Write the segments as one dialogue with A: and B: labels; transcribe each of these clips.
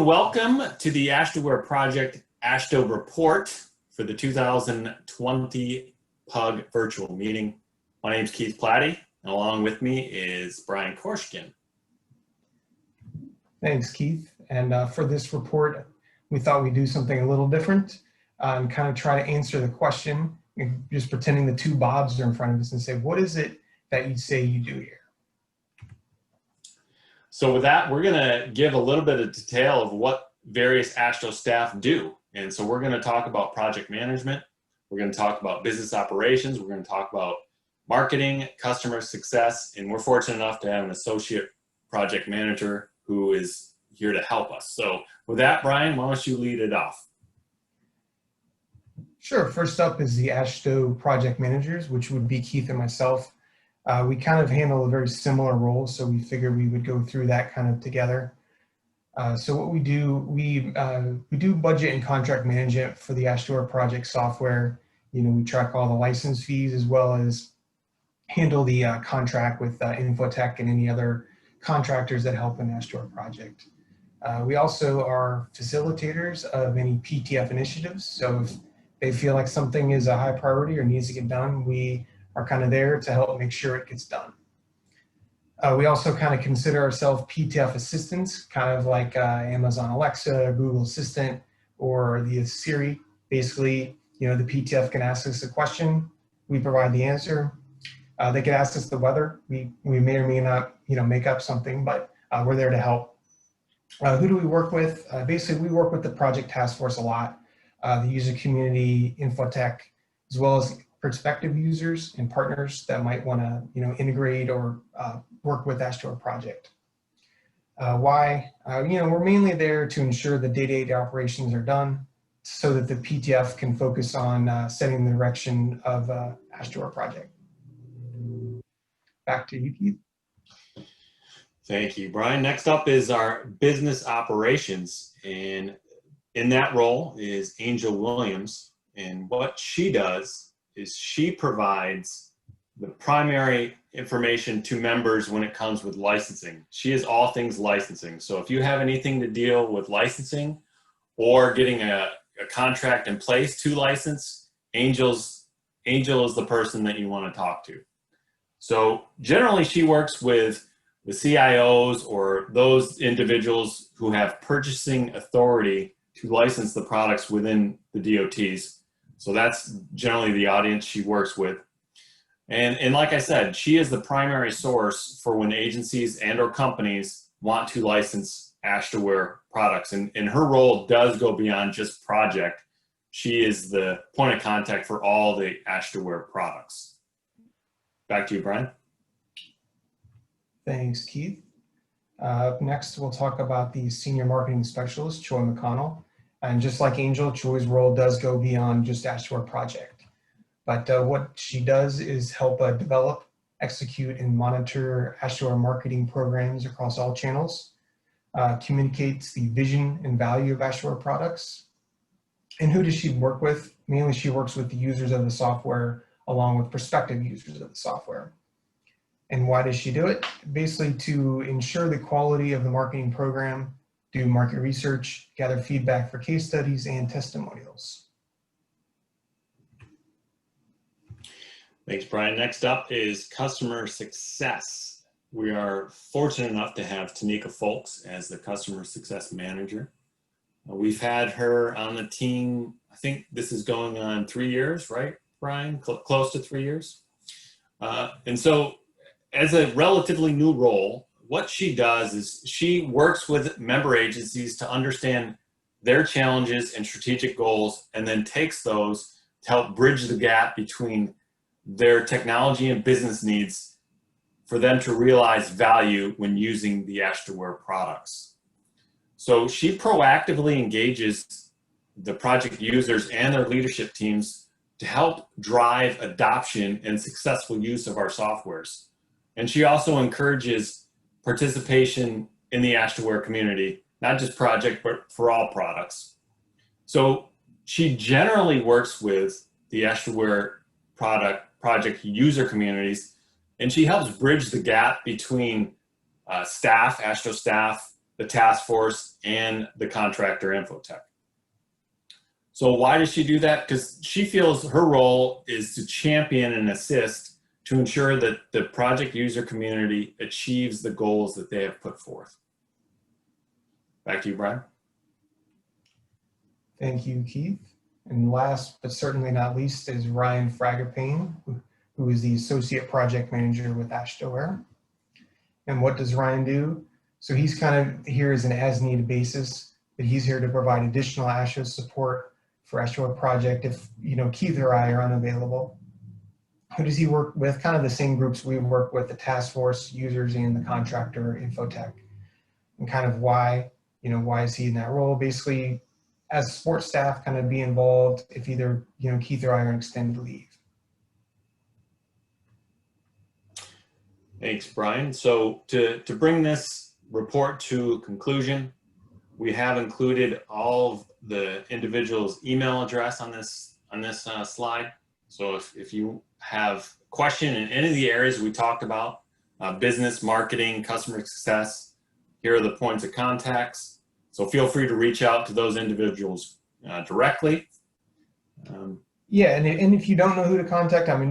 A: welcome to the AASHTOWare Project AASHTO report for the 2020 PUG virtual meeting. My name is Keith Platty, and along with me is Brian Korshkin.
B: Thanks, Keith. And for this report, we thought we'd do something a little different and kind of try to answer the question, just pretending the two Bobs are in front of us and say, what is it that you say you do here?
A: So with that, we're going to give a little bit of detail of what various AASHTO staff do. And so we're going to talk about project management. We're going to talk about business operations. We're going to talk about marketing, customer success, and we're fortunate enough to have an associate project manager who is here to help us. So with that, Brian, why don't you lead it off?
B: Sure. First up is the AASHTO project managers, which would be Keith and myself. We kind of handle a very similar role, so we figured we would go through that kind of together. So what we do, we do budget and contract management for the AASHTOWare project software. You know, we track all the license fees as well as handle the contract with Infotech and any other contractors that help an AASHTOWare project. We also are facilitators of any PTF initiatives. So if they feel like something is a high priority or needs to get done, we are kind of there to help make sure it gets done. We also kind of consider ourselves PTF assistants, kind of like Amazon Alexa, Google Assistant, or the Siri. Basically, you know, the PTF can ask us a question, we provide the answer. They can ask us the weather. We may or may not, you know, make up something, but we're there to help. Who do we work with? Basically, we work with the project task force a lot, the user community, Infotech, as well as prospective users and partners that might want to, you know, integrate or work with AASHTOWare project. Why? You know, we're mainly there to ensure the day-to-day operations are done so that the PTF can focus on setting the direction of AASHTOWare project. Back to you, Keith.
A: Thank you, Brian. Next up is our business operations, and in that role is Angel Williams, and what she does is she provides the primary information to members when it comes with licensing. She is all things licensing. So if you have anything to deal with licensing or getting a contract in place to license, Angel is the person that you want to talk to. So generally she works with the CIOs or those individuals who have purchasing authority to license the products within the DOTs. So that's generally the audience she works with. And like I said, she is the primary source for when agencies and or companies want to license AASHTOWare products. And her role does go beyond just project. She is the point of contact for all the AASHTOWare products. Back to you, Brian.
B: Thanks, Keith. Up next, we'll talk about the Senior Marketing Specialist, Troy McConnell. And just like Angel, Troy's role does go beyond just AASHTOWare project. But what she does is help develop, execute, and monitor AASHTOWare marketing programs across all channels, communicates the vision and value of AASHTOWare products. And who does she work with? Mainly she works with the users of the software along with prospective users of the software. And why does she do it? Basically to ensure the quality of the marketing program, do market research, gather feedback for case studies and testimonials.
A: Thanks, Brian. Next up is customer success. We are fortunate enough to have Tanika Folks as the customer success manager. We've had her on the team, I think this is going on 3 years, right, Brian? Close to 3 years. And so as a relatively new role, what she does is she works with member agencies to understand their challenges and strategic goals, and then takes those to help bridge the gap between their technology and business needs for them to realize value when using the AASHTOWare products. So she proactively engages the project users and their leadership teams to help drive adoption and successful use of our softwares. And she also encourages participation in the AASHTOWare community, not just project, but for all products. So she generally works with the AASHTOWare project user communities, and she helps bridge the gap between staff, AASHTO staff, the task force, and the contractor infotech. So why does she do that? Because she feels her role is to champion and assist to ensure that the project user community achieves the goals that they have put forth. Back to you, Brian.
B: Thank you, Keith. And last but certainly not least is Ryan Fragapane, who is the Associate Project Manager with AASHTOWare. And what does Ryan do? So he's kind of here as an as-needed basis, but he's here to provide additional AASHTO support for AASHTOWare project if Keith or I are unavailable. Who does he work with? Kind of the same groups we work with, the task force, users, and the contractor infotech. And kind of why is he in that role? Basically, as support staff, kind of be involved if either Keith or I are on extended leave.
A: Thanks, Brian. So to bring this report to a conclusion, we have included all of the individual's email address on this slide. So if you have a question in any of the areas we talked about, business, marketing, customer success, here are the points of contacts. So feel free to reach out to those individuals directly.
B: Yeah, and if you don't know who to contact, I mean,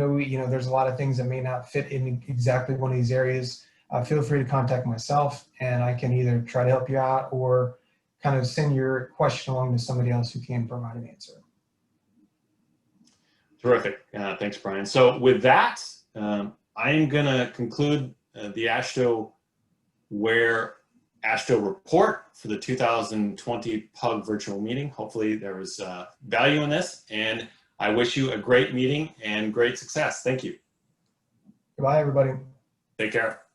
B: there's a lot of things that may not fit in exactly one of these areas. Feel free to contact myself, and I can either try to help you out or kind of send your question along to somebody else who can provide an answer.
A: Terrific. Thanks, Brian. So with that, I am going to conclude the AASHTOWare AASHTO report for the 2020 PUG virtual meeting. Hopefully there was value in this, and I wish you a great meeting and great success. Thank you.
B: Goodbye, everybody.
A: Take care.